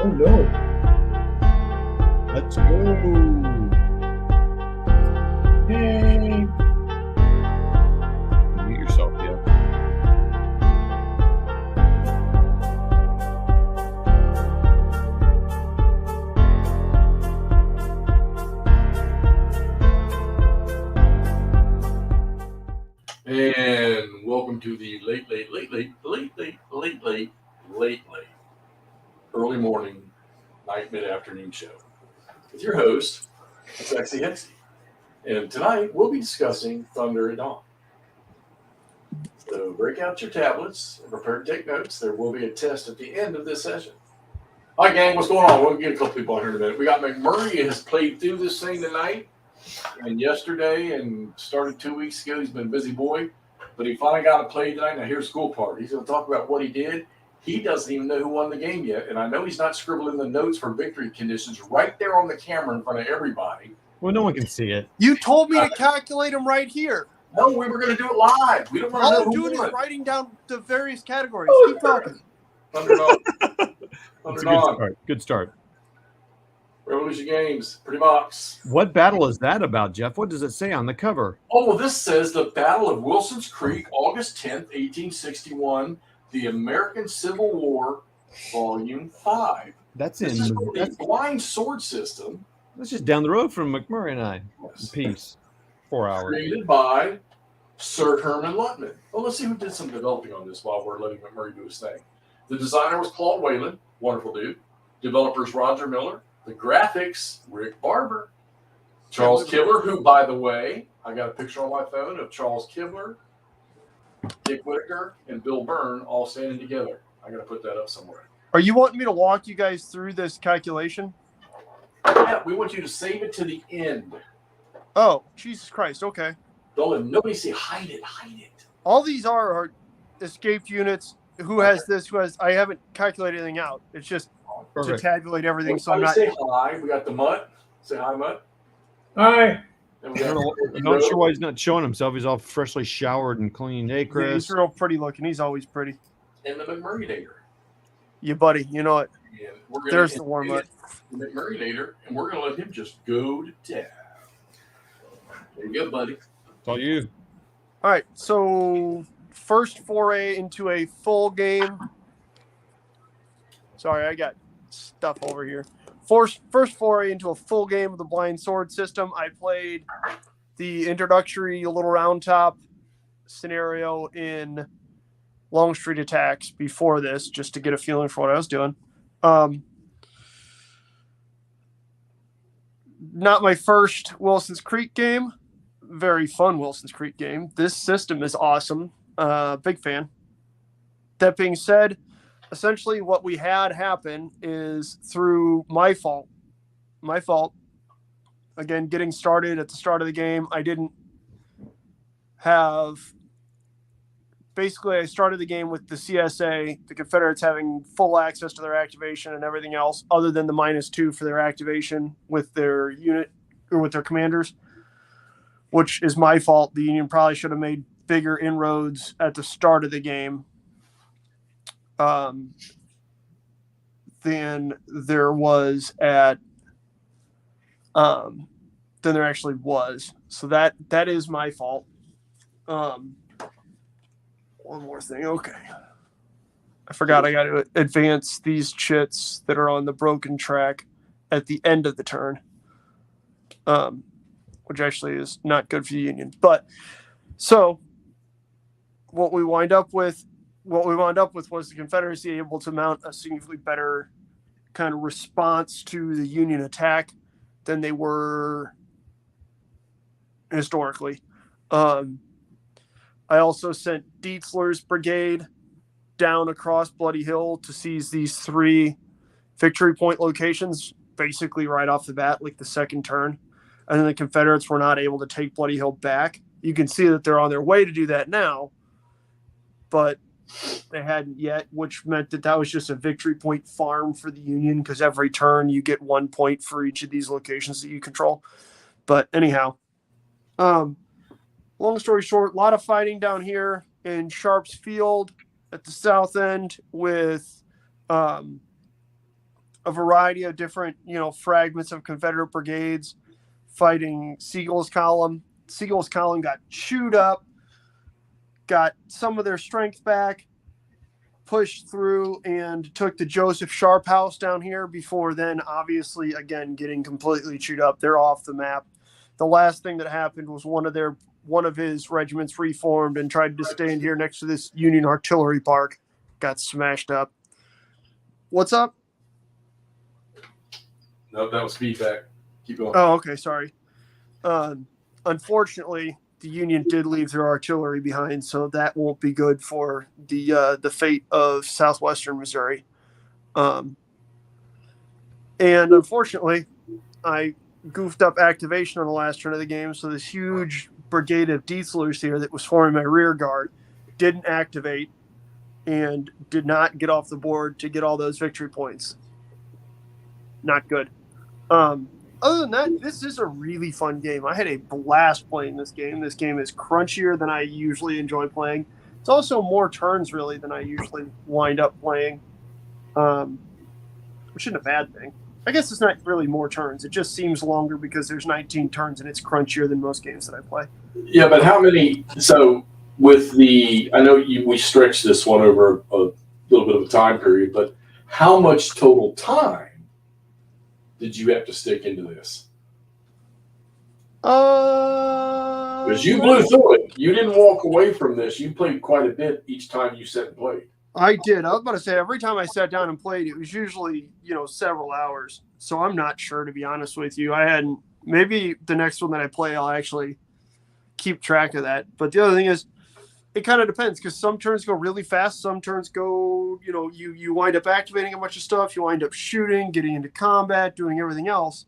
Oh no. Let's go. Yay. Mute yourself, yeah. And welcome to the late early morning, night, mid-afternoon show with your host, Sexy Hexy. And tonight we'll be discussing Thunder at Dawn. So break out your tablets and prepare to take notes. There will be a test at the end of this session. Hi, gang. What's going on? We'll get a couple people on here in a minute. We got McMurray has played through this thing tonight and yesterday and started 2 weeks ago. He's been a busy boy, but he finally got to play tonight. Now, here's the cool part. He's going to talk about what he did. He doesn't even know who won the game yet, and I know he's not scribbling the notes for victory conditions right there on the camera in front of everybody. Well, no one can see it. You told me to calculate them right here. No, we were going to do it live. We don't want to All know I'm who doing won. is writing down the various categories. Keep talking. Thunder Dawn. That's Thunder a good Dawn. start. Good start. Revolution Games. Pretty box. What battle is that about, Jeff? What does it say on the cover? Oh, well, this says the Battle of Wilson's Creek, August 10th, 1861, the American Civil War, Volume 5. That's This in. is for the That's, blind sword system. that's just down the road from McMurray and I. Yes. Peace. 4 hours. Created by Sir Herman Luttman. Well, let's see who did some developing on this while we're letting McMurray do his thing. The designer was Claude Whalen, wonderful dude. Developers Roger Miller. The graphics, Rick Barber. Charles Kibler, who, by the way, I got a picture on my phone of Charles Kibler, Dick Whitaker, and Bill Byrne all standing together. I got to put that up somewhere. Are you wanting me to walk you guys through this calculation? Yeah, we want you to save it to the end. Oh, Jesus Christ. Okay. Don't let nobody say hide it, hide it. All these are escaped units. Who has this? Who has? I haven't calculated anything out. It's just to Perfect. tabulate everything. So I'm Everybody not. say hi. We got the Mutt. Say hi, Mutt. Hi. And I we don't know. got I'm not sure why he's not showing himself. He's all freshly showered and clean. Hey, Yeah, Chris. he's real pretty looking. He's always pretty. and the McMurray-nator. You buddy. You know what? And we're gonna There's the warm up. the McMurray-nator, and we're going to let him just go to town. There you go, buddy. It's all you. All right. So first foray into a full game. Sorry, I got stuff over here. First foray into a full game of the blind sword system. I played the introductory little round top scenario in Long Street Attacks before this, just to get a feeling for what I was doing. Not my first Wilson's Creek game. Very fun Wilson's Creek game. This system is awesome. Big fan. That being said, essentially what we had happen is through my fault. Again, getting started at the start of the game, I didn't have... Basically, I started the game with the CSA, the Confederates having full access to their activation and everything else, other than the -2 for their activation with their unit or with their commanders, which is my fault. The Union probably should have made bigger inroads at the start of the game than there was at than there actually was. So that is my fault. One more thing. Okay. I forgot I got to advance these chits that are on the broken track at the end of the turn, which actually is not good for the Union. But so what we wound up with was the Confederacy able to mount a significantly better kind of response to the Union attack than they were historically. I also sent Dietzler's brigade down across Bloody Hill to seize these 3 victory point locations, basically right off the bat, like the second turn. And then the Confederates were not able to take Bloody Hill back. You can see that they're on their way to do that now, but they hadn't yet, which meant that was just a victory point farm for the Union, because every turn you get 1 point for each of these locations that you control. But anyhow, long story short, a lot of fighting down here in Sharp's Field at the south end with a a variety of different, fragments of Confederate brigades fighting Sigel's column. Sigel's column got chewed up, got some of their strength back, pushed through, and took the Joseph Sharp House down here before then, obviously, again, getting completely chewed up. They're off the map. The last thing that happened was one of his regiments reformed and tried to stand here next to this Union artillery park. Got smashed up. What's up? No, that was feedback. Keep going. Oh, okay, sorry. Unfortunately, the Union did leave their artillery behind, so that won't be good for the fate of southwestern Missouri. And unfortunately, I goofed up activation on the last turn of the game, so this huge brigade of Dietzlers here that was forming my rear guard didn't activate and did not get off the board to get all those victory points. Not good. Other than that, this is a really fun game. I had a blast playing this game. This game is crunchier than I usually enjoy playing. It's also more turns, really, than I usually wind up playing, which isn't a bad thing. I guess it's not really more turns. It just seems longer because there's 19 turns, and it's crunchier than most games that I play. Yeah, but how many – so with the – I know we stretched this one over a little bit of a time period, but how much total time did you have to stick into this? Because you blew through it. You didn't walk away from this. You played quite a bit each time you sat and played. I did. I was about to say, every time I sat down and played, it was usually, several hours. So I'm not sure, to be honest with you. Maybe the next one that I play, I'll actually keep track of that. But the other thing is, it kind of depends, because some turns go really fast. Some turns go, you wind up activating a bunch of stuff. You wind up shooting, getting into combat, doing everything else.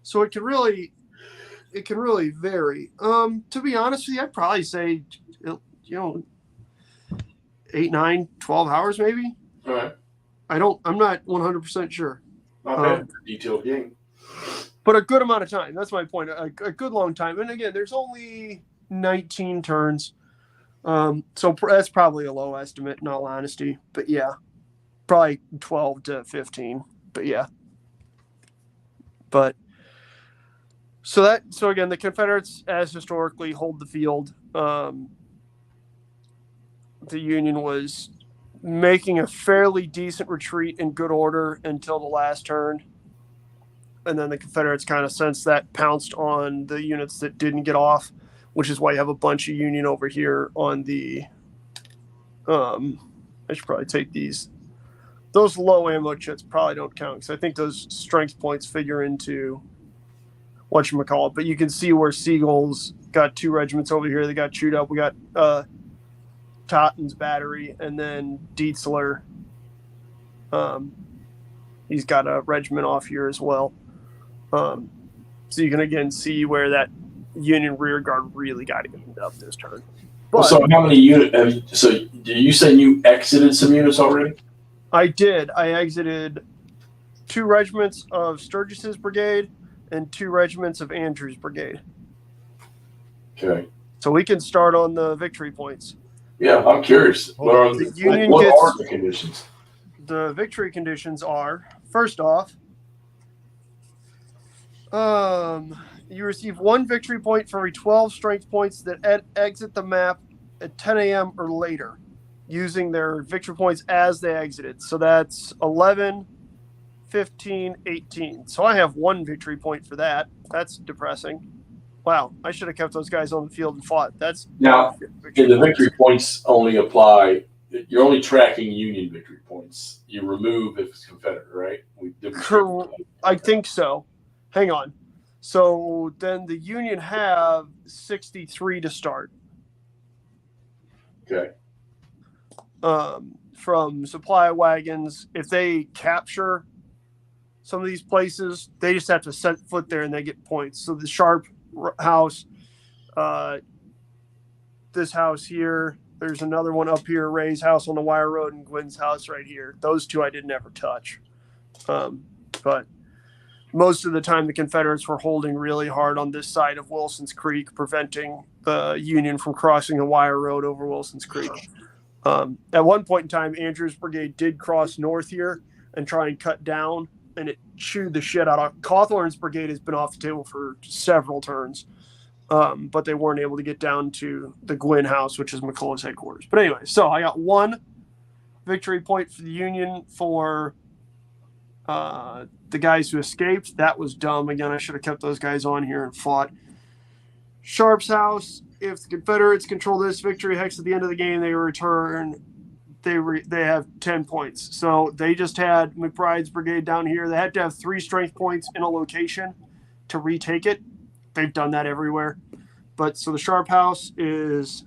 So it can really vary. To be honest with you, I'd probably say, 8, 9, 12 hours maybe. All right. I'm not 100% sure. Not bad for a detailed game. But a good amount of time. That's my point. A good long time. And again, there's only 19 turns. So that's probably a low estimate in all honesty, but yeah, probably 12 to 15, but yeah. But so again, the Confederates, as historically, hold the field. The Union was making a fairly decent retreat in good order until the last turn. And then the Confederates kind of sensed that, pounced on the units that didn't get off, which is why you have a bunch of Union over here on the I should probably take these. Those low ammo chits probably don't count, because I think those strength points figure into whatchamacallit. But you can see where Sigel's got 2 regiments over here that got chewed up. We got Totten's battery, and then Dietzler. He's got a regiment off here as well. So you can again see where that Union rear guard really got evened up this turn. But so how many units? So did you say you exited some units already? I did. I exited 2 regiments of Sturgis's brigade and 2 regiments of Andrew's brigade. Okay. So we can start on the victory points. Yeah, I'm curious. What are the conditions? The victory conditions are, first off, you receive 1 victory point for every 12 strength points that exit the map at 10 a.m. or later, using their victory points as they exited. So that's 11, 15, 18. So I have 1 victory point for that. That's depressing. Wow, I should have kept those guys on the field and fought. That's now, the victory points only apply. You're only tracking Union victory points. You remove if it's Confederate, right? I think so. Hang on. So then the Union have 63 to start. Okay. From supply wagons, if they capture some of these places, they just have to set foot there and they get points. So the Sharp house, this house here, there's another one up here, Ray's house on the Wire Road, and Gwynn's house right here. Those 2 I didn't ever touch. But most of the time the Confederates were holding really hard on this side of Wilson's Creek, preventing the Union from crossing the Wire Road over Wilson's Creek. At one point in time, Andrew's brigade did cross north here and try and cut down and it chewed the shit out of Cawthorn's brigade. Has been off the table for several turns, but they weren't able to get down to the Gwyn house, which is McCullough's headquarters. But anyway, so I got 1 victory point for the Union for the guys who escaped. That was dumb. Again, I should have kept those guys on here and fought. Sharp's house. If the Confederates control this victory hex at the end of the game, they return. They have 10 points. So they just had McBride's brigade down here. They had to have 3 strength points in a location to retake it. They've done that everywhere. But so the Sharp house is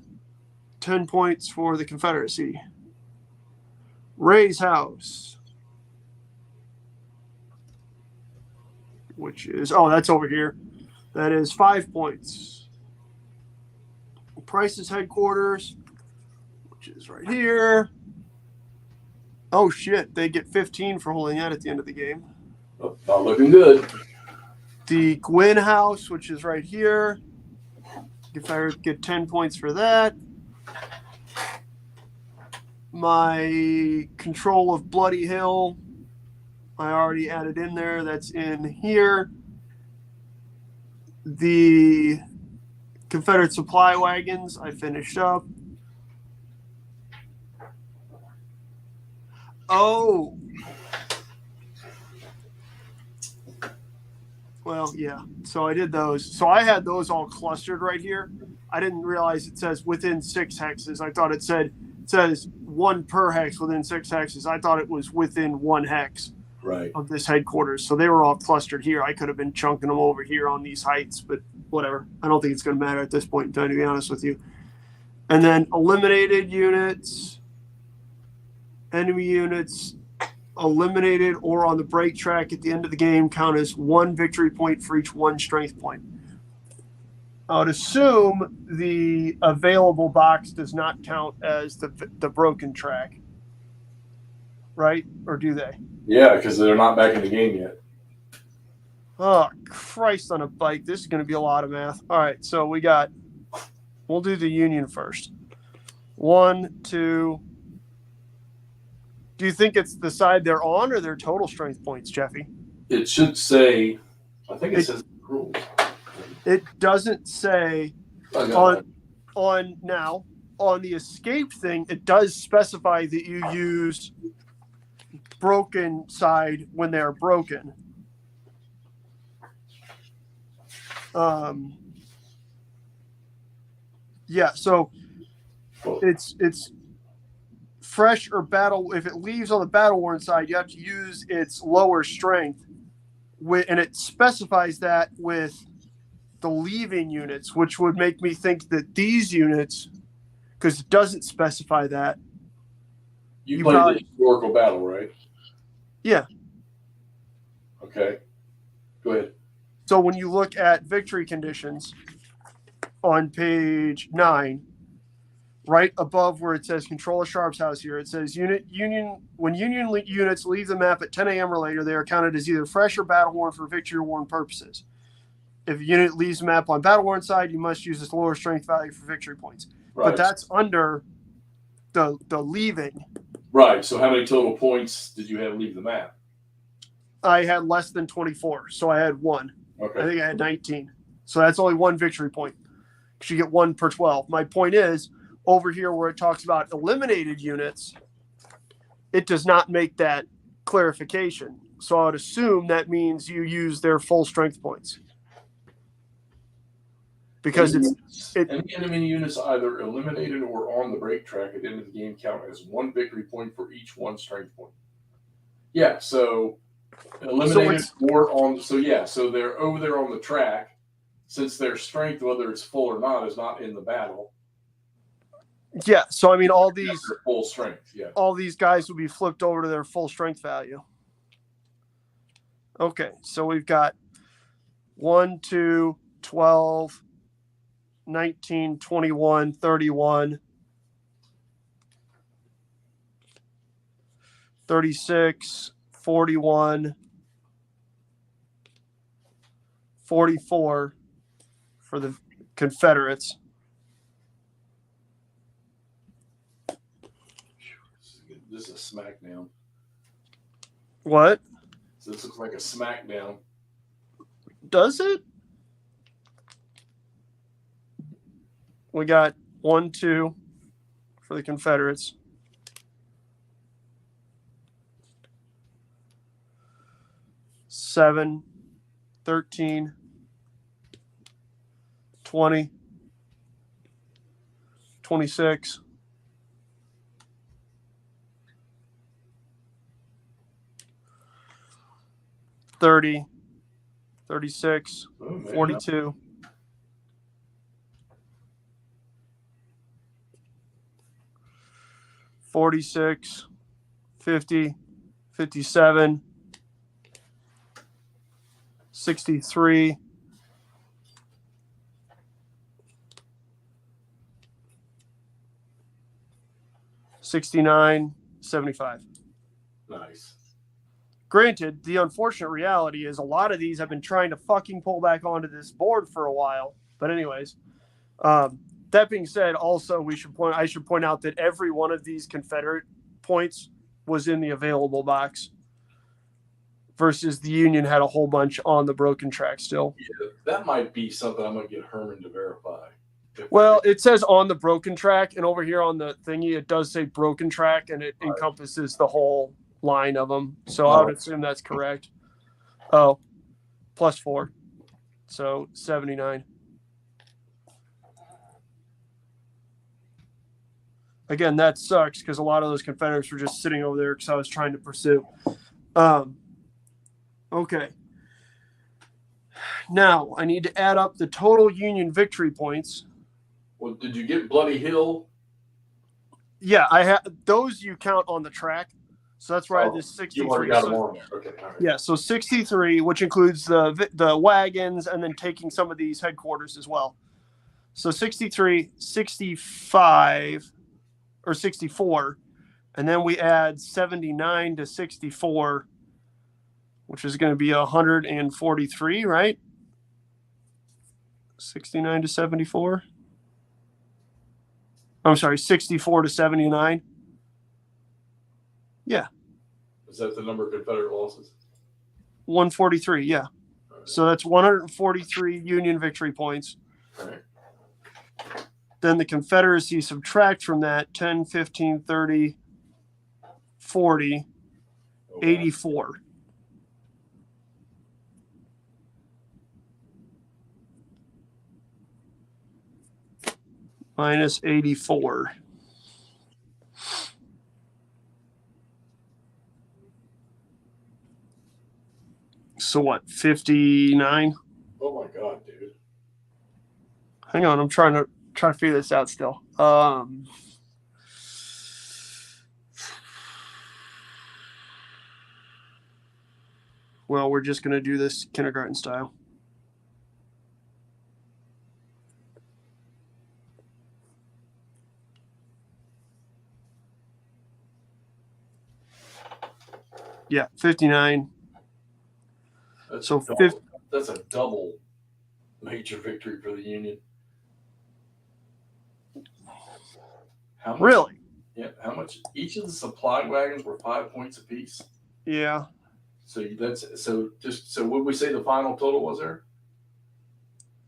10 points for the Confederacy. Ray's house, which is, that's over here. That is 5 points. Price's headquarters, which is right here. Oh, shit. They get 15 for holding that at the end of the game. Not looking good. The Gwyn house, which is right here. If I get 10 points for that. My control of Bloody Hill, I already added in there. That's in here. The Confederate supply wagons, I finished up. Oh. Well, yeah. So I did those. So I had those all clustered right here. I didn't realize it says within 6 hexes. I thought it says 1 per hex within 6 hexes. I thought it was within 1 hex of this headquarters. So they were all clustered here. I could have been chunking them over here on these heights, but whatever. I don't think it's going to matter at this point in time, to be honest with you. And then eliminated units, enemy units eliminated or on the break track at the end of the game count as 1 victory point for each 1 strength point. I would assume the available box does not count as the broken track, right? Or do they? Yeah, because they're not back in the game yet. Oh, Christ on a bike. This is going to be a lot of math. All right, so we'll do the Union first. 1, 2. Do you think it's the side they're on or their total strength points, Jeffy? It should say, I think it says rules. It doesn't say on the escape thing, it does specify that you use broken side when they're broken. Yeah, so it's fresh or battle. If it leaves on the battle worn side, you have to use its lower strength, and it specifies that with the leaving units, which would make me think that these units, because it doesn't specify that. You played the historical battle, right? Yeah. Okay. Go ahead. So when you look at victory conditions on page 9, right above where it says control of Sharp's house here, it says when Union units leave the map at 10 a.m. or later, they are counted as either fresh or battle worn for victory or worn purposes. If a unit leaves the map on battle worn side, you must use its lower strength value for victory points. Right. But that's under the leaving. Right. So how many total points did you have leave the map? I had less than 24, so I had 1. Okay. I think I had 19. So that's only 1 victory point. You get 1 per 12. My point is, over here where it talks about eliminated units, it does not make that clarification. So I would assume that means you use their full strength points. Because any enemy units either eliminated or on the break track at the end of the game count as 1 victory point for each 1 strength point. Yeah, so eliminated or on. So they're over there on the track. Since their strength, whether it's full or not, is not in the battle. Yeah, so I mean, all these full strength. Yeah, all these guys will be flipped over to their full strength value. Okay, so we've got 1, 2, 12, 19, 21, 31, 36, 41, 44 for the Confederates. This is a smackdown. What? So this looks like a smackdown. Does it? We got 1-2 for the Confederates. Seven, 13, 20, 26, 30, 36, Oh, man. 42, 46, 50, 57, 63, 69, 75. Nice. Granted, the unfortunate reality is a lot of these have been trying to fucking pull back onto this board for a while. But anyways, that being said, also I should point out that every one of these Confederate points was in the available box, versus the Union had a whole bunch on the broken track still. Yeah, that might be something I'm gonna get Herman to verify. Well, it says on the broken track, and over here on the thingy, it does say broken track, and it encompasses the whole line of them. So I would assume that's correct. Oh, +4. So 79. Again, that sucks because a lot of those Confederates were just sitting over there because I was trying to pursue. Okay. Now I need to add up the total Union victory points. Well, did you get Bloody Hill? Yeah, I have those. You count on the track, so that's why this 63. You already got them on there. Okay, all right. Yeah, so 63, which includes the wagons and then taking some of these headquarters as well. So 63, 65, or 64, and then we add 79 to 64, which is going to be 143, right? 69 to 74. I'm sorry, 64 to 79. Yeah. Is that the number of Confederate losses? 143, yeah. Right. So that's 143 Union victory points. All right. Then the Confederacy subtract from that 10, 15, 30, 40, 84. Minus 84. So what, 59? Oh my God, dude. Hang on, I'm trying to figure this out still. Well, we're just going to do this kindergarten style. Yeah, 59. That's So that's a double major victory for the Union. How much, Really? Yeah. How much? Each of the supply wagons were 5 points apiece. Yeah. So what would we say the final total was there?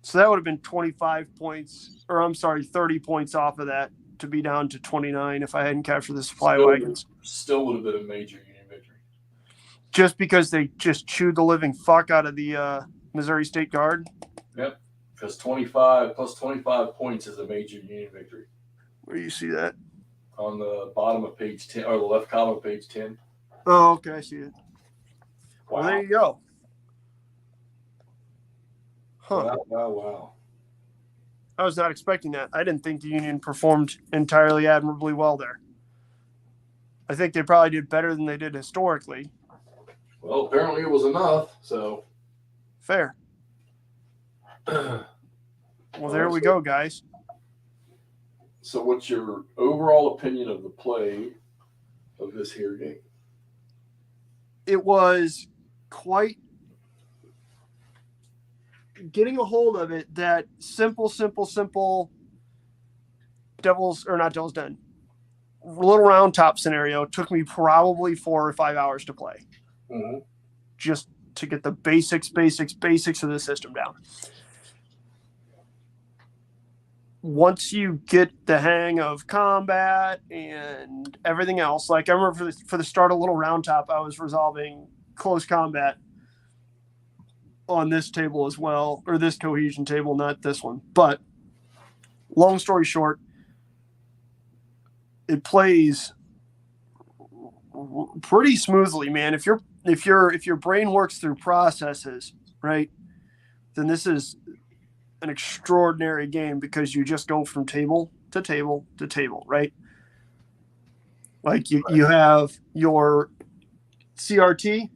So that would have been 25 points, or I'm sorry, 30 points off of that to be down to 29 if I hadn't captured the supply wagons. Still would have been a major Union victory. Just because they just chewed the living fuck out of the Missouri State Guard? Yep. Because 25 plus 25 points is a major Union victory. Where do you see that? On the bottom of page 10, or the left column of page 10. Oh, okay, I see it. Wow. Well, there you go. Huh. Wow. I was not expecting that. I didn't think the Union performed entirely admirably well there. I think they probably did better than they did historically. Well, apparently it was enough, so. Fair. Well, there we go, guys. So what's your overall opinion of the play of this here game? It was quite getting a hold of it, that simple Devil's Den. Little round top scenario took me probably 4 or 5 hours to play. Mm-hmm. just to get the basics of the system down. Once you get the hang of combat and everything else, like I remember for the start of Little Round Top, I was resolving close combat on this table as well, or this cohesion table, not this one. But long story short, it plays pretty smoothly, man. If your brain works through processes, right, then this is an extraordinary game because you just go from table to table to table, right? Like you have your CRT,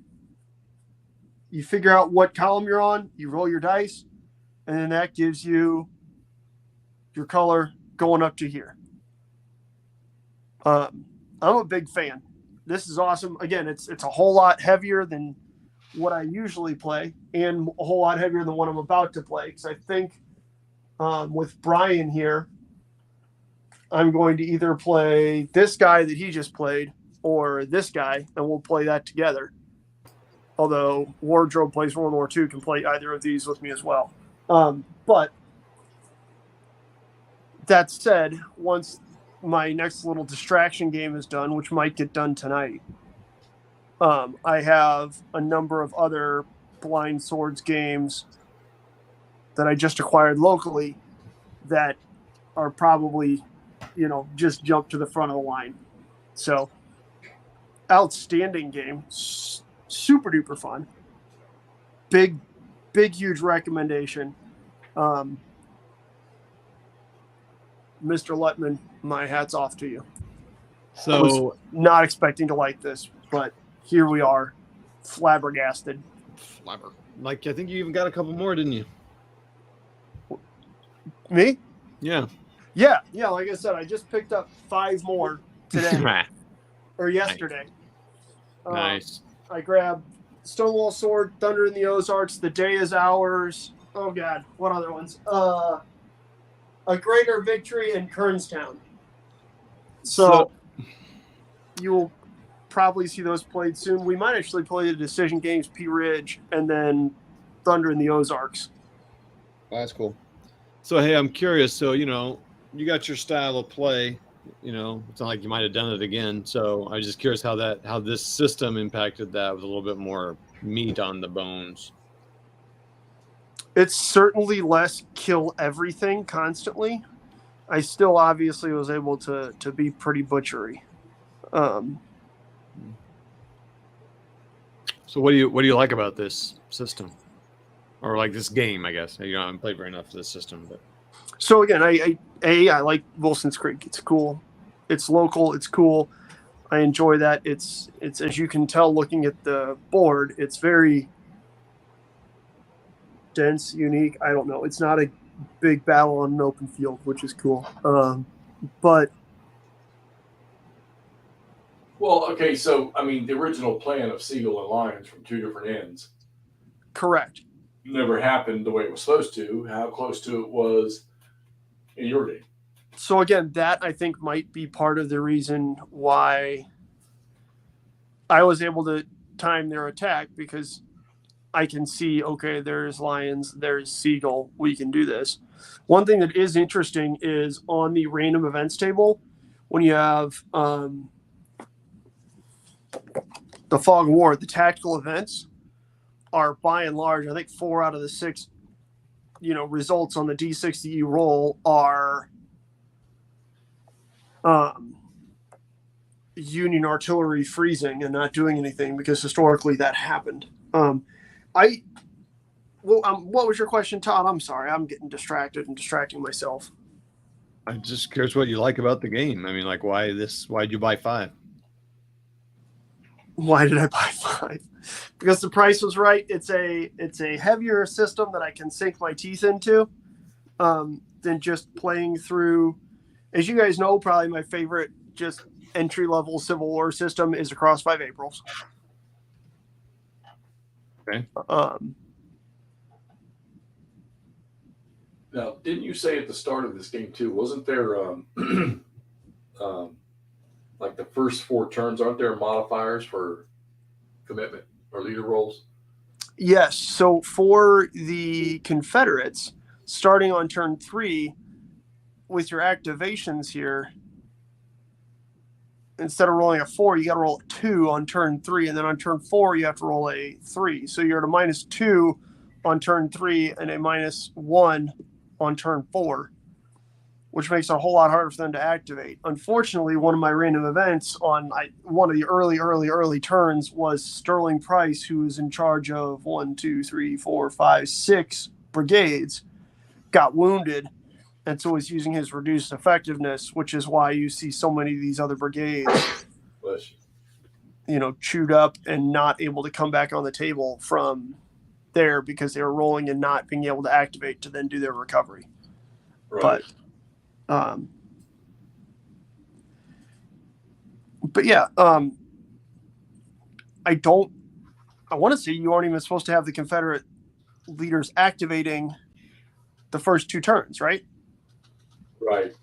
you figure out what column you're on, you roll your dice, and then that gives you your color going up to here. I'm a big fan. This is awesome. Again, it's a whole lot heavier than what I usually play, and a whole lot heavier than what I'm about to play. Because I think with Brian here, I'm going to either play this guy that he just played or this guy, and we'll play that together. Although Wardrobe plays World War II, can play either of these with me as well. But that said, once my next little distraction game is done, which might get done tonight, I have a number of other Blindswords games that I just acquired locally that are probably, just jump to the front of the line. So, outstanding game. Super duper fun. Big, huge recommendation. Mr. Lutman, my hat's off to you. So, I was not expecting to like this, but here we are, flabbergasted. Like, I think you even got a couple more, didn't you? Me? Yeah. Yeah. Like I said, I just picked up 5 more today or yesterday. Nice. I grabbed Stonewall Sword, Thunder in the Ozarks, The Day Is Ours. Oh God, what other ones? A Greater Victory and Kernstown. So you will probably see those played soon. We might actually play the Decision Games P Ridge and then Thunder in the Ozarks. That's cool. So, hey, I'm curious. So, you got your style of play. It's not like you might have done it again. So I was just curious how this system impacted that with a little bit more meat on the bones. It's certainly less kill everything constantly. I still obviously was able to be pretty butchery. So what do you like about this system, or like this game? I guess I haven't played very enough of this system, but. So again, I like Wilson's Creek. It's cool. It's local. It's cool. I enjoy that. It's as you can tell looking at the board, it's very dense, unique. I don't know. It's not a big battle on an open field, which is cool. But well, okay. So the original plan of Seagull and Lions from 2 different ends, correct, never happened the way it was supposed to. How close to it was in your game? So again, that I think might be part of the reason why I was able to time their attack, because I can see, okay, there's Lions, there's Seagull, we can do this. One thing that is interesting is on the random events table, when you have the Fog of War, the tactical events are by and large, I think 4 out of the 6, results on the D6 that you roll are Union artillery freezing and not doing anything, because historically that happened. What was your question, Todd? I'm sorry, I'm getting distracted and distracting myself. I'm just curious what you like about the game. Like why'd you buy 5? Why did I buy 5? Because the price was right. It's a heavier system that I can sink my teeth into than just playing through. As you guys know, probably my favorite just entry-level Civil War system is Across 5 Aprils. Okay. Now, didn't you say at the start of this game too? Wasn't there like the first 4 turns? Aren't there modifiers for commitment or leader roles? Yes. So for the Confederates, starting on turn 3, with your activations here, instead of rolling a 4, you got to roll a 2 on turn 3, and then on turn 4 you have to roll a 3. So you're at a -2 on turn 3 and a -1 on turn 4, which makes it a whole lot harder for them to activate. Unfortunately, one of my random events on one of the early turns was Sterling Price, who was in charge of 1, 2, 3, 4, 5, 6 brigades, got wounded, and so is using his reduced effectiveness, which is why you see so many of these other brigades, chewed up and not able to come back on the table from there because they were rolling and not being able to activate to then do their recovery. Right. But yeah, I want to say you aren't even supposed to have the Confederate leaders activating the first 2 turns, right? Right.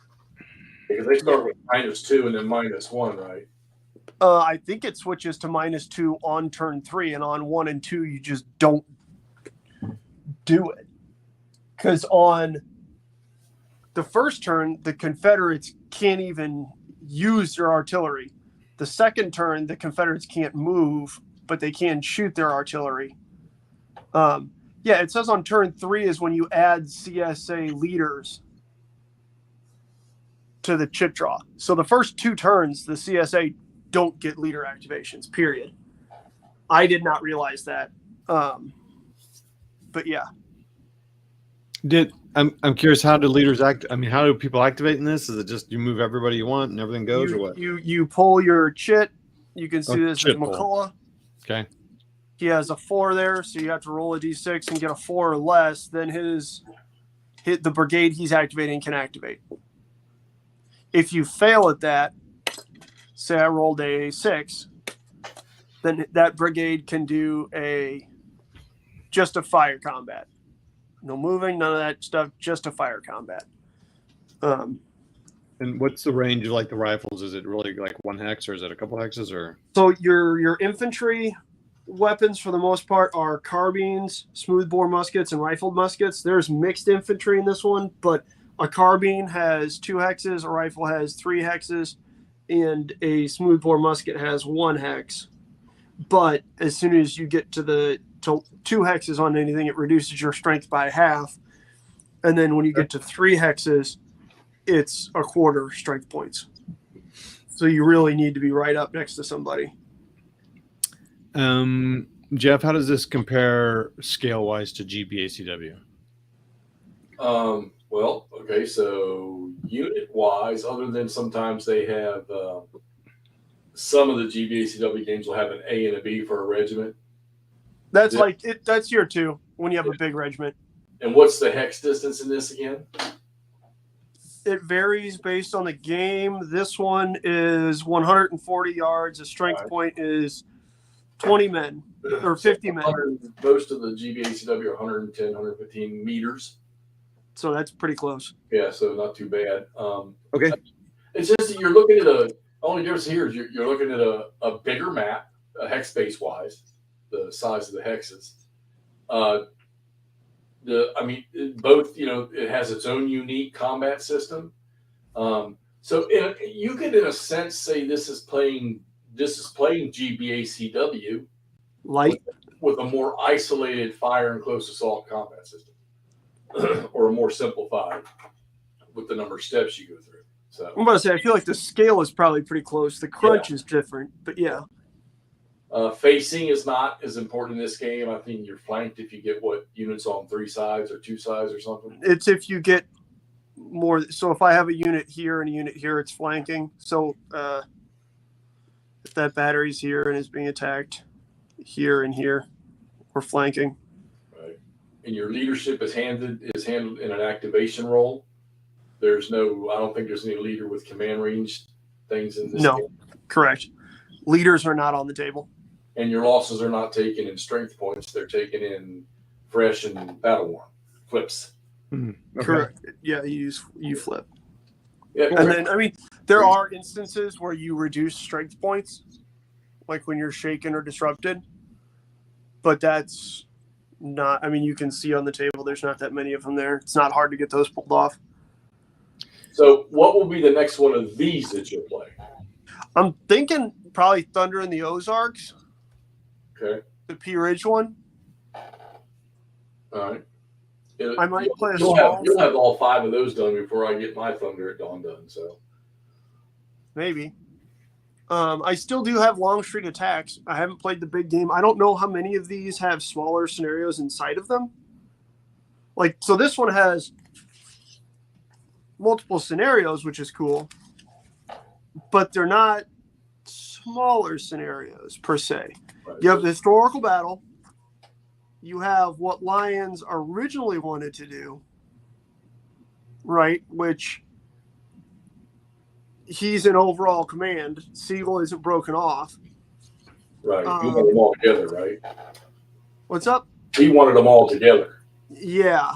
Because they start with -2 and then -1, right? I think it switches to -2 on turn 3, and on 1 and 2, you just don't do it. Because on the first turn, the Confederates can't even use their artillery. The second turn, the Confederates can't move, but they can shoot their artillery. Yeah, it says on turn 3 is when you add CSA leaders to the chip draw. So the first 2 turns, the CSA don't get leader activations, period. I did not realize that. But yeah. I'm curious, how do leaders act? I mean, how do people activate in this? Is it just you move everybody you want and everything goes, or what? You pull your chit. You can see this as McCullough. Okay. He has a 4 there, so you have to roll a d6 and get a 4 or less. Then the brigade he's activating can activate. If you fail at that, say I rolled a 6, then that brigade can do just a fire combat. No moving, none of that stuff, just a fire combat. And what's the range of like the rifles? Is it really like 1 hex, or is it a couple hexes, or? So your infantry weapons for the most part are carbines, smoothbore muskets, and rifled muskets. There's mixed infantry in this one, but a carbine has 2 hexes, a rifle has 3 hexes, and a smoothbore musket has 1 hex. But as soon as you get to 2 hexes on anything, it reduces your strength by half. And then when you get to 3 hexes, it's a quarter strength points. So you really need to be right up next to somebody. Jeff, how does this compare scale-wise to GBACW? Well, okay, so unit-wise, other than sometimes they have some of the GBACW games will have an A and a B for a regiment. That's that's year 2 when you have a big regiment. And what's the hex distance in this again? It varies based on the game. This one is 140 yards. The strength point is 20 men or 50 men. Most of the GBACW are 110, 115 meters. So that's pretty close. Yeah, so not too bad. Okay. It's just that you're looking at only difference here is you're looking at a bigger map, hex space wise, the size of the hexes. Both, it has its own unique combat system. So you could, in a sense, say this is playing GBACW light with a more isolated fire and close assault combat system, or a more simplified with the number of steps you go through. So I'm about to say, I feel like the scale is probably pretty close. The crunch is different, but yeah. Facing is not as important in this game. I think you're flanked if you get units on 3 sides or 2 sides or something. It's if you get more. So if I have a unit here and a unit here, it's flanking. So if that battery's here and is being attacked here and here, we're flanking. Right. And your leadership is handled in an activation role. I don't think there's any leader with command range things in this game. Correct. Leaders are not on the table. And your losses are not taken in strength points. They're taken in fresh and battle worn flips. Okay. Correct. Yeah, you flip. Yeah, and then, there are instances where you reduce strength points, like when you're shaken or disrupted. But that's not. I mean, you can see on the table. There's not that many of them there. It's not hard to get those pulled off. So, what will be the next one of these that you'll play? I'm thinking probably Thunder in the Ozarks. Okay. The P Ridge one. All right. I might play a You'll small. you'll have all 5 of those done before I get my Thunder at Dawn done. So Maybe. I still do have Long Street Attacks. I haven't played the big game. I don't know how many of these have smaller scenarios inside of them. Like, so this one has multiple scenarios, which is cool, but they're not smaller scenarios per se. right. You have the historical battle. You have what Lions originally wanted to do, right? Which he's in overall command. Siegel isn't broken off. Right. You wanted them all together, right? What's up? He wanted them all together. Yeah.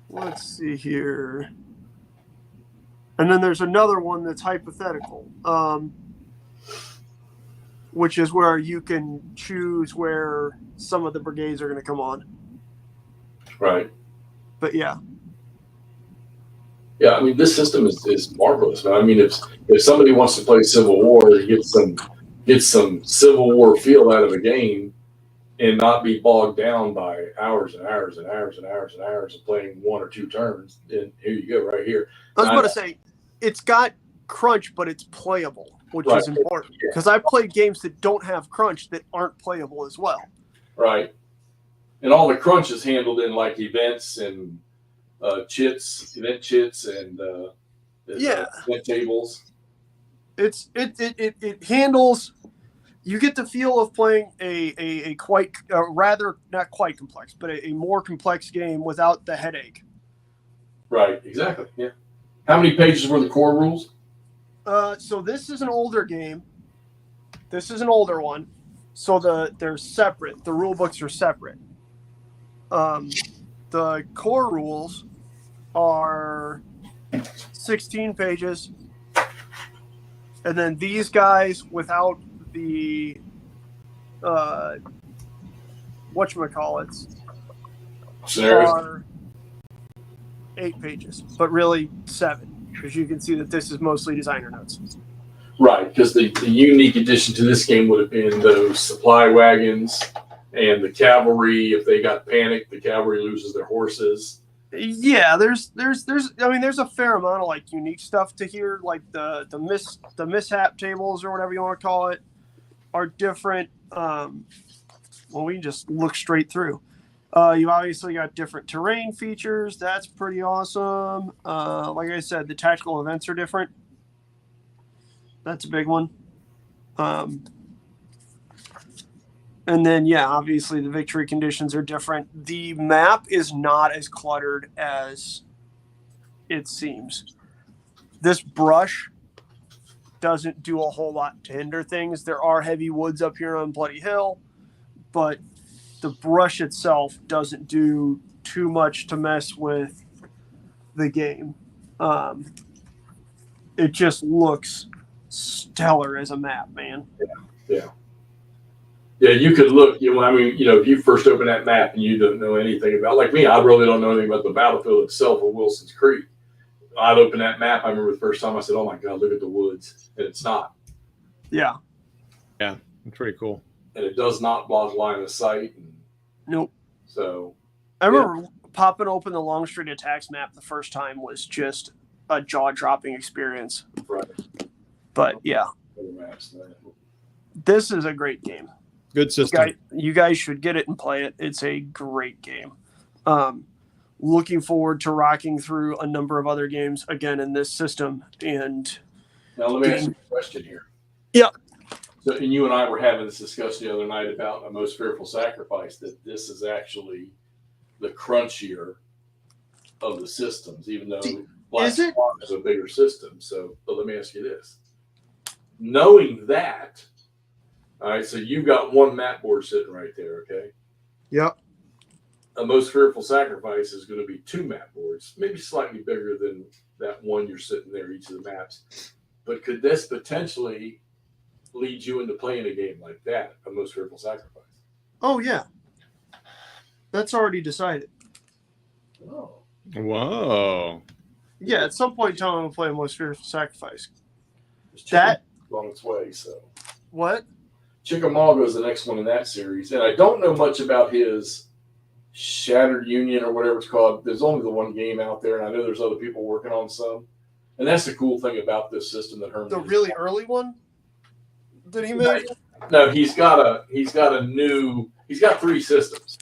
Let's see here. And then there's another one that's hypothetical, which is where you can choose where some of the brigades are going to come on. Right. But yeah. Yeah, I mean, this system is marvelous, man. I mean, if somebody wants to play Civil War, to get some Civil War feel out of a game and not be bogged down by hours and hours and hours and hours and hours of playing 1 or 2 turns, then here you go, right here. I was about to say, it's got crunch, but it's playable, which is important. Because I've played games that don't have crunch that aren't playable as well. Right. And all the crunch is handled in like events and event chits and event tables. It handles. You get the feel of playing a quite rather not quite complex, but a more complex game without the headache. Right. Exactly. Yeah. How many pages were the core rules? So this is an older game. This is an older one. So they're separate. The rule books are separate. The core rules are 16 pages. And then these guys without the whatchamacallits are 8 pages, but really 7, because you can see that this is mostly designer notes. Right, because the unique addition to this game would have been those supply wagons and the cavalry. If they got panicked, the cavalry loses their horses. Yeah, there's a fair amount of like unique stuff to here, like the mishap tables or whatever you want to call it are different. Well, we can just look straight through. You obviously got different terrain features. That's pretty awesome. Like I said, the tactical events are different. That's a big one. And then, yeah, obviously the victory conditions are different. The map is not as cluttered as it seems. This brush doesn't do a whole lot to hinder things. There are heavy woods up here on Bloody Hill, but the brush itself doesn't do too much to mess with the game. It just looks stellar as a map, man. Yeah, you could look. If you first open that map and you don't know anything about, like me, I really don't know anything about the battlefield itself or Wilson's Creek. I'd open that map. I remember the first time I said, "Oh my God, look at the woods," and it's not. Yeah, it's pretty cool. And it does not block line of sight. Nope. So I remember popping open the Long Street Attacks map the first time was just a jaw-dropping experience. Right. But yeah, this is a great game. Good system. You guys should get it and play it. It's a great game. Looking forward to rocking through a number of other games again in this system. And now let me ask you a question here. Yeah. So, and you and I were having this discussion the other night about A Most Fearful Sacrifice, that this is actually the crunchier of the systems, even though Black Swan is a bigger system. So, but let me ask you this. Knowing that, all right, so you've got one map board sitting right there, okay? Yep. A Most Fearful Sacrifice is going to be 2 map boards, maybe slightly bigger than that one you're sitting there, each of the maps. But could this potentially leads you into playing a game like that, a most fearful sacrifice. Oh yeah, that's already decided. Oh. Whoa. Yeah, at some point in time, I'm gonna play a most fearful sacrifice. That on its way. So what? Chickamauga is the next one in that series, and I don't know much about his Shattered Union or whatever it's called. There's only the one game out there, and I know there's other people working on some. And that's the cool thing about this system that Herman. The really early one that he made. No, he's got 3 systems.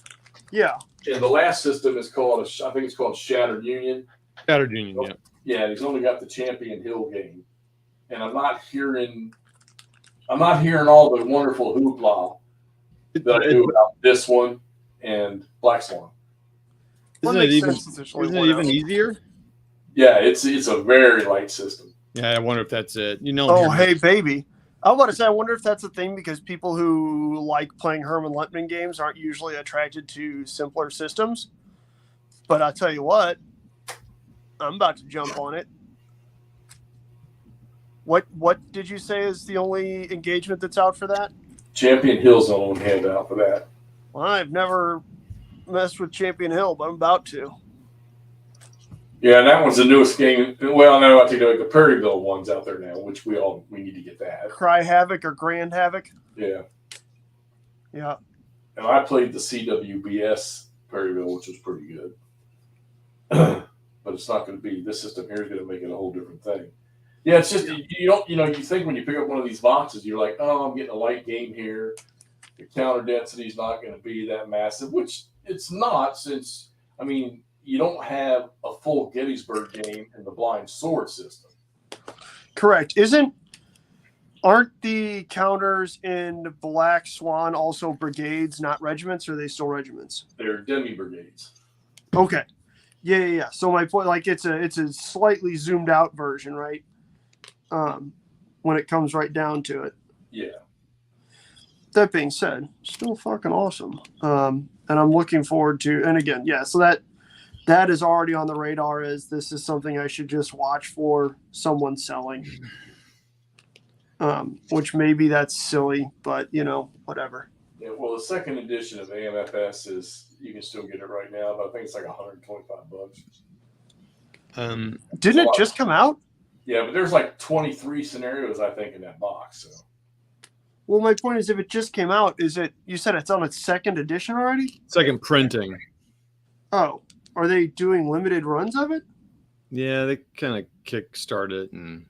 Yeah. And the last system is called I think it's called Shattered Union. Shattered Union, yeah. Yeah, and he's only got the Champion Hill game, and I'm not hearing all the wonderful hoopla that I do about this one and Black Swan. Isn't it even easier? Yeah, it's a very light system. Yeah, I wonder if that's it. Oh, hey, baby. I want to say, I wonder if that's a thing because people who like playing Herman Lentman games aren't usually attracted to simpler systems. But I'll tell you what, I'm about to jump on it. What did you say is the only engagement that's out for that? Champion Hill's the only handout for that. Well, I've never messed with Champion Hill, but I'm about to. Yeah, and that one's the newest game. Well, no, I think the Prairieville one's out there now, which we need to get that. Cry Havoc or Grand Havoc? Yeah. Yeah. And I played the CWBS Prairieville, which was pretty good. But it's not going to be, this system here is going to make it a whole different thing. Yeah, it's just, you think when you pick up one of these boxes, you're like, oh, I'm getting a light game here. The counter density is not going to be that massive, which it's not since, you don't have a full Gettysburg game in the blind sword system. Correct. Aren't the counters in Black Swan also brigades, not regiments, or are they still regiments? They're demi-brigades. Okay. Yeah. So my point, it's a slightly zoomed out version, right? When it comes right down to it. Yeah. That being said, still fucking awesome. And I'm looking forward to, and again, yeah, so that is already on the radar as this is something I should just watch for someone selling. Which maybe that's silly, but whatever. Yeah, well, the second edition of AMFS is, you can still get it right now, but I think it's like $125. Didn't it just come out? Yeah, but there's like 23 scenarios, I think, in that box. So. Well, my point is, if it just came out, you said it's on its second edition already? Second printing. Oh, are they doing limited runs of it? Yeah, they kind of kickstart it, and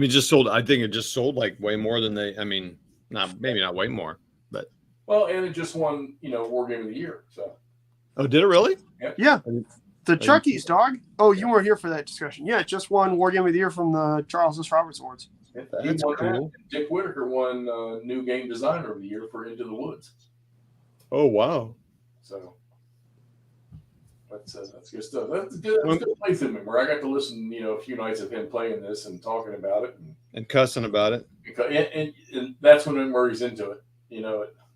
just sold. I think it just sold like way more than they. maybe not way more, but. Well, and it just won, War Game of the Year. So. Oh, did it really? Yeah. The Chuckies, dog. Oh, you weren't here for that discussion. Yeah, it just won War Game of the Year from the Charles S. Roberts Awards. That's cool. Dick Whitaker won New Game Designer of the Year for Into the Woods. Oh, wow. So that's good stuff. That's good playthrough McMurray. I got to listen, a few nights of him playing this and talking about it. And cussing about it. And that's when McMurray's into it.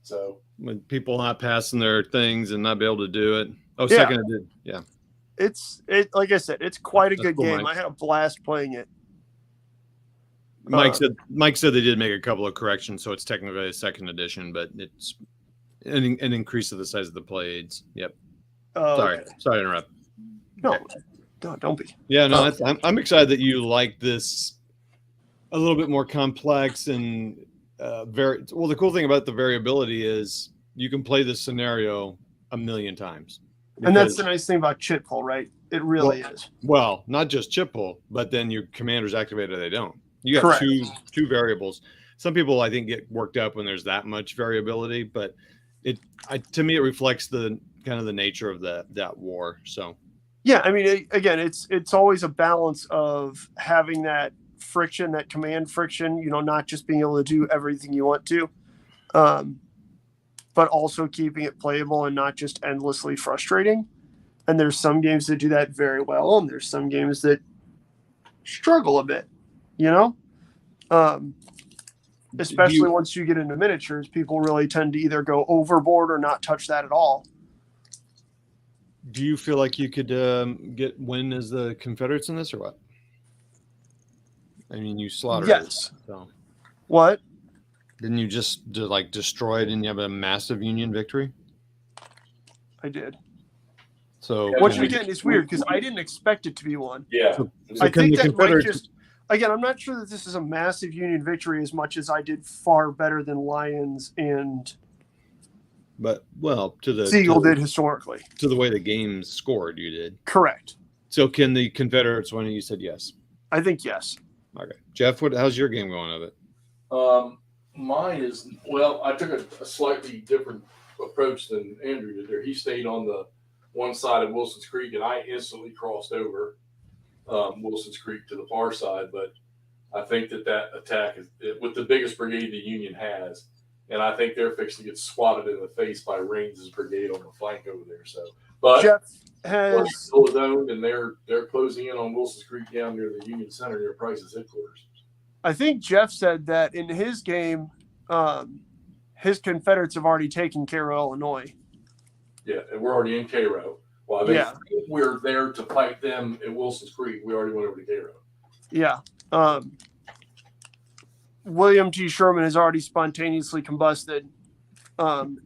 So when people not passing their things and not be able to do it. Oh, yeah. Second I did. Yeah. It's like I said, it's quite a good cool, game. Mike. I had a blast playing it. Mike said they did make a couple of corrections, so it's technically a second edition, but it's an increase of the size of the play aids. Yep. Sorry to interrupt. No, don't be. Yeah, no, I'm excited that you like this a little bit more complex and the cool thing about the variability is you can play this scenario a million times. And that's the nice thing about chit pull, right? It really is. Well, not just chit pull, but then your commanders activate or they don't. You got two variables. Some people I think get worked up when there's that much variability, but to me it reflects the kind of the nature of that war. So yeah, again, it's always a balance of having that friction, that command friction, not just being able to do everything you want to, but also keeping it playable and not just endlessly frustrating. And there's some games that do that very well, and there's some games that struggle a bit, especially once you get into miniatures, people really tend to either go overboard or not touch that at all. Do you feel like you could win as the Confederates in this or what? You slaughtered yes. it. So. What? Didn't you just destroy it and you have a massive Union victory? I did. So, Yeah, Which we- again is weird because I didn't expect it to be one. Yeah. So I can think the that might Confederates- just again. I'm not sure that this is a massive Union victory as much as I did far better than Lions and but to the Siegel did historically. to the way the game scored, you did. Correct. So can the Confederates win? You said yes. I think yes. Okay, Jeff, how's your game going of it? Mine is, well, I took a slightly different approach than Andrew did there. He stayed on the one side of Wilson's Creek, and I instantly crossed over Wilson's Creek to the far side. But I think that attack is with the biggest brigade the Union has, and I think they're fixing to get swatted in the face by Raines' brigade on the flank over there. So, but Jeff has still zoned, and they're closing in on Wilson's Creek down near the Union Center near Price's headquarters. I think Jeff said that in his game, his Confederates have already taken care of Illinois. Yeah, and we're already in Cairo. Well, they think we're there to fight them at Wilson's Creek. We already went over to Cairo. Yeah. William T. Sherman has already spontaneously combusted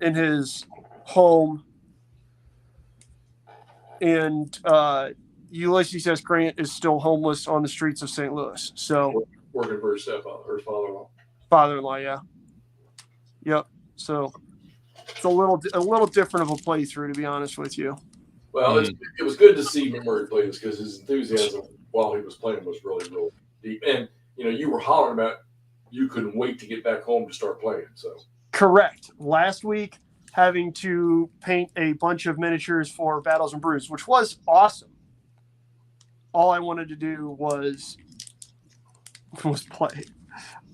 in his home. And Ulysses S. Grant is still homeless on the streets of St. Louis. So Working for his stepfather or his father-in-law. Father-in-law, yeah. Yep. So it's a little different of a playthrough, to be honest with you. Well, it was good to see McMurray play this because his enthusiasm while he was playing was really, really deep. And, you were hollering about you couldn't wait to get back home to start playing. So correct. Last week, having to paint a bunch of miniatures for Battles and Brews, which was awesome. All I wanted to do was play.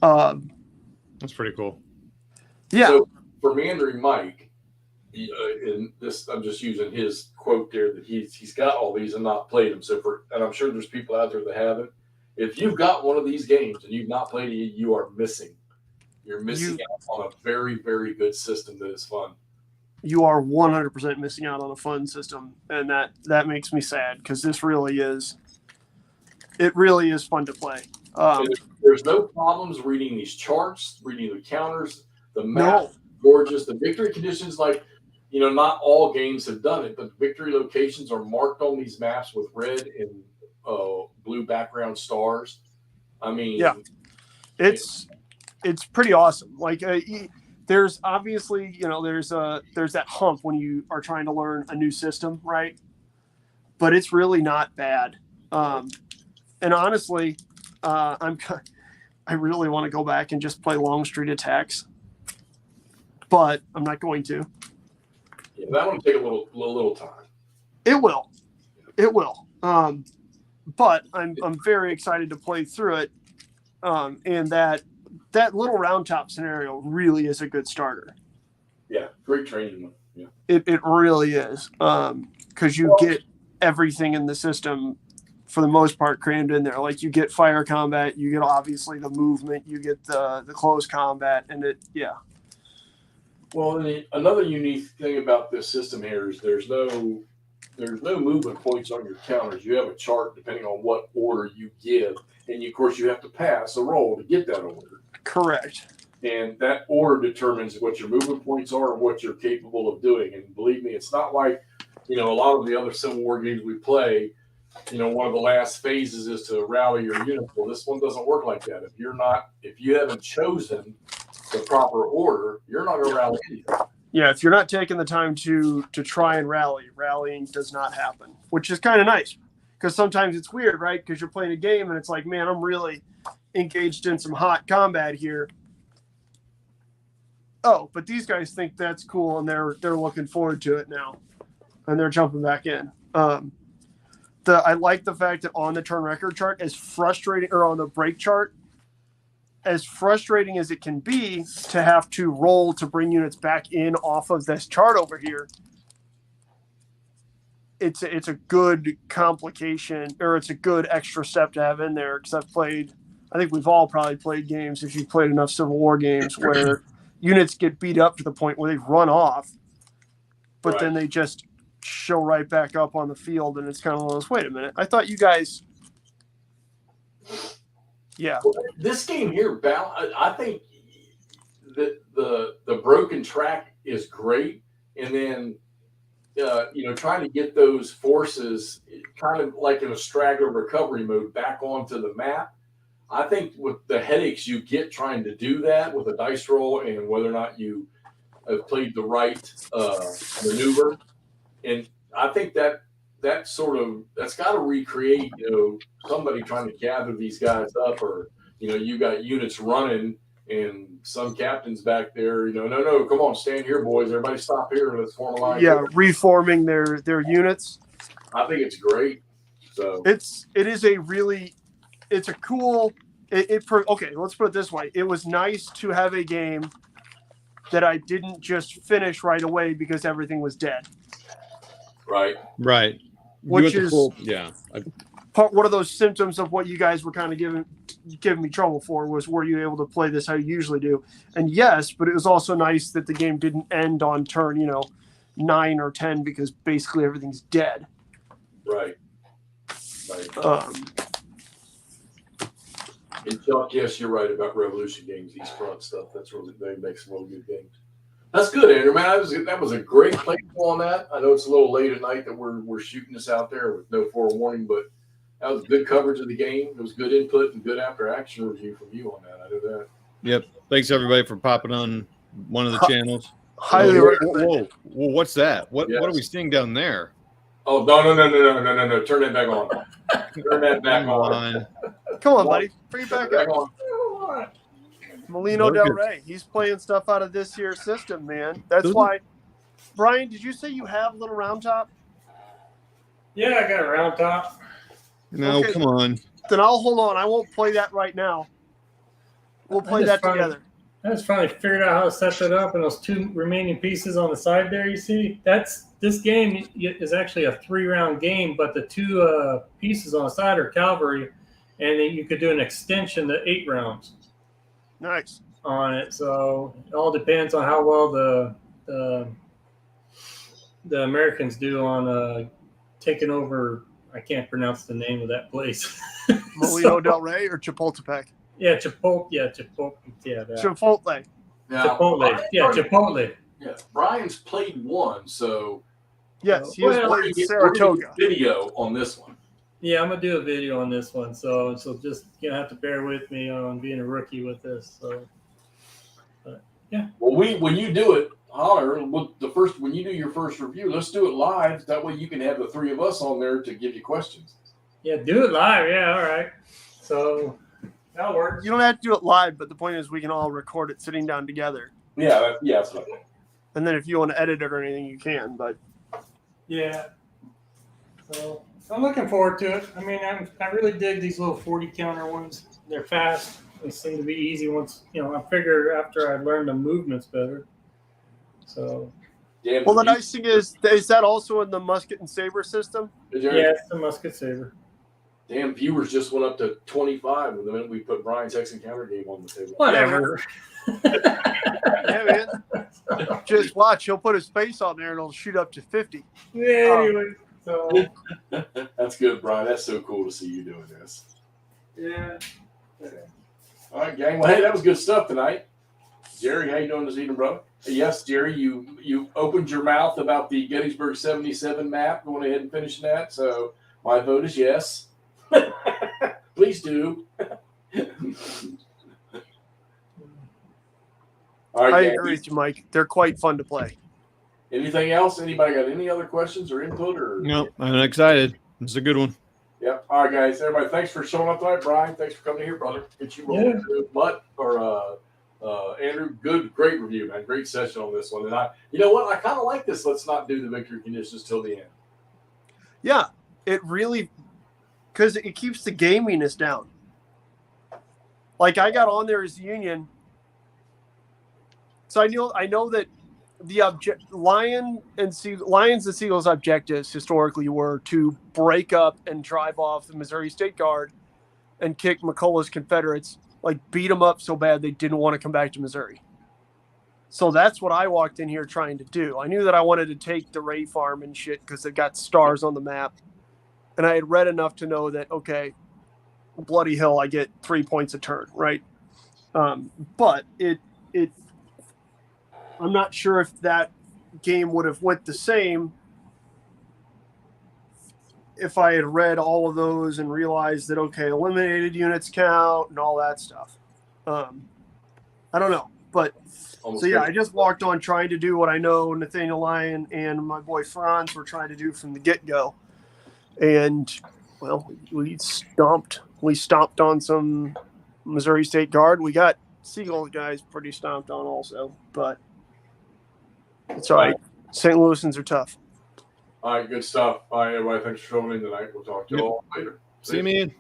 That's pretty cool. Yeah. So for Meandering Mike, in this, I'm just using his quote there that he's got all these and not played them. So and I'm sure there's people out there that haven't. If you've got one of these games and you've not played it, you are missing. You're missing out on a very, very good system that is fun. You are 100% missing out on a fun system, and that makes me sad because this really is. It really is fun to play. There's no problems reading these charts, reading the counters, the map, gorgeous. The victory conditions, not all games have done it, but victory locations are marked on these maps with red and blue background stars. I mean, yeah, it's pretty awesome. There's obviously, there's that hump when you are trying to learn a new system, right? But it's really not bad. And honestly, I really want to go back and just play Longstreet Attacks, but I'm not going to. Yeah, that one will take a little time. It will. But I'm very excited to play through it. And that little round top scenario really is a good starter. Yeah, great training one. Yeah, it really is. Because you get everything in the system for the most part crammed in there. Like you get fire combat, you get obviously the movement, you get the close combat, and Well, and another unique thing about this system here is there's no movement points on your counters. You have a chart depending on what order you give, and of course you have to pass a roll to get that order. Correct. And that order determines what your movement points are and what you're capable of doing. And believe me, it's not like a lot of the other Civil War games we play. One of the last phases is to rally your unit. Well, this one doesn't work like that. If you haven't chosen the proper order, you're not going to rally anything. Yeah, if you're not taking the time to try and rallying does not happen, which is kind of nice because sometimes it's weird, right? Because you're playing a game and it's like, man, I'm really engaged in some hot combat here. Oh, but these guys think that's cool and they're looking forward to it now, and they're jumping back in. I like the fact that on the turn record chart, as frustrating, or on the break chart, as frustrating as it can be to have to roll to bring units back in off of this chart over here, it's a good complication, or it's a good extra step to have in there. Because I think we've all probably played games, if you've played enough Civil War games, where units get beat up to the point where they run off, but then they just show right back up on the field, and it's kind of one of those, wait a minute, I thought you guys. Yeah. Well, this game here, I think the broken track is great, and then trying to get those forces kind of like in a straggler recovery mode back onto the map. I think with the headaches you get trying to do that with a dice roll and whether or not you have played the right maneuver, and I think that's got to recreate somebody trying to gather these guys up, or you got units running and some captains back there, no, come on, stand here, boys, everybody stop here, let's form a line. Yeah, reforming their units. I think it's great. So it's a cool. Okay, let's put it this way. It was nice to have a game that I didn't just finish right away because everything was dead. Right. Which is one of those symptoms of what you guys were kind of giving me trouble for was, were you able to play this how you usually do? And yes, but it was also nice that the game didn't end on turn 9 or 10 because basically everything's dead. Right. And Chuck, yes, you're right about Revolution games, East Front stuff. They make some really good games. That's good, Andrew, man. That was a great play on that. I know it's a little late at night that we're shooting this out there with no forewarning, but that was good coverage of the game. It was good input and good after action review from you on that. I know that. Yep. Thanks everybody for popping on one of the channels. Highly recommend. Whoa, what's that? What Yes. are we seeing down there? Oh, no. Turn that back on. Turn that back on. Come on, buddy. Bring it back Back up. on. Molino Del Rey. He's playing stuff out of this year's system, man. That's why. Brian, did you say you have Little Round Top? Yeah, I got a round top. No, Okay. come on. Then I'll hold on. I won't play that right now. We'll play that together. I just finally figured out how to set that up, and those 2 remaining pieces on the side there, you see? This game is actually a 3-round game, but the 2 pieces on the side are cavalry, and then you could do an extension to 8 rounds. Nice. On it. So it all depends on how well the Americans do on taking over. I can't pronounce the name of that place. Molino Del Rey or Chapultepec? Yeah, Chipotle. Yeah, Chipotle. Yeah, that. Chipotle. Now, Chipotle. Yeah, Chipotle. Yeah, Brian's played one, so Yes, he has Well, played we're gonna get Saratoga. video on this one. Yeah, I'm gonna do a video on this one, so just have to bear with me on being a rookie with this. So, Well, when you do it, holler. When you do your first review, let's do it live. That way, you can have the 3 of us on there to give you questions. yeah, do it live. Yeah, all right. So that works. You don't have to do it live, but the point is we can all record it sitting down together. Yeah, that's what I think. And then if you want to edit it or anything, you can. But Yeah. So I'm looking forward to it. I mean, I really dig these little 40 counter ones. They're fast. They seem to be easy once, I figure after I learn the movements better. So. Damn, well, the nice thing is that also in the musket and saber system? Yeah, it's the musket saber. Damn, viewers just went up to 25 the minute we put Brian's Texan counter game on the table. Whatever. Yeah, man. Just watch. He'll put his face on there and it'll shoot up to 50. Yeah, anyway. So. That's good, Brian. That's so cool to see you doing this. Yeah. All right, gang. Well, hey, that was good stuff tonight. Jerry, how you doing this evening, bro? Yes, Jerry, you opened your mouth about the Gettysburg 77 map. Going ahead and finishing that. So my vote is yes. Please do. All right, I gang. agree with you, Mike. They're quite fun to play. Anything else? Anybody got any other questions or input? Or No, I'm excited. It's a good one. Yep. All right, guys. Everybody, thanks for showing up tonight. Brian, thanks for coming here, brother. Get you rolling. Mutt or Andrew, great review, man. Great session on this one. And you know what? I kind of like this. Let's not do the victory conditions till the end. Yeah, it really, because it keeps the gaminess down. Like I got on there as a Union, so I know that the Lions and Seagulls objectives historically were to break up and drive off the Missouri State Guard and kick McCullough's Confederates, like beat them up so bad they didn't want to come back to Missouri. So that's what I walked in here trying to do. I knew that I wanted to take the Ray Farm and shit because it got stars on the map. And I had read enough to know that, okay, Bloody Hill, I get 3 points a turn, right? But I'm not sure if that game would have went the same if I had read all of those and realized that, okay, eliminated units count and all that stuff. I don't know. But Almost so, yeah, good. I just walked on trying to do what I know Nathaniel Lyon and my boy Franz were trying to do from the get-go. And, well, we stomped on some Missouri State Guard. We got Seagull guys pretty stomped on also, but it's all right. St. Louisans are tough. All right, good stuff. All right, everybody. Thanks for showing in tonight. We'll talk to you all later. See you, man.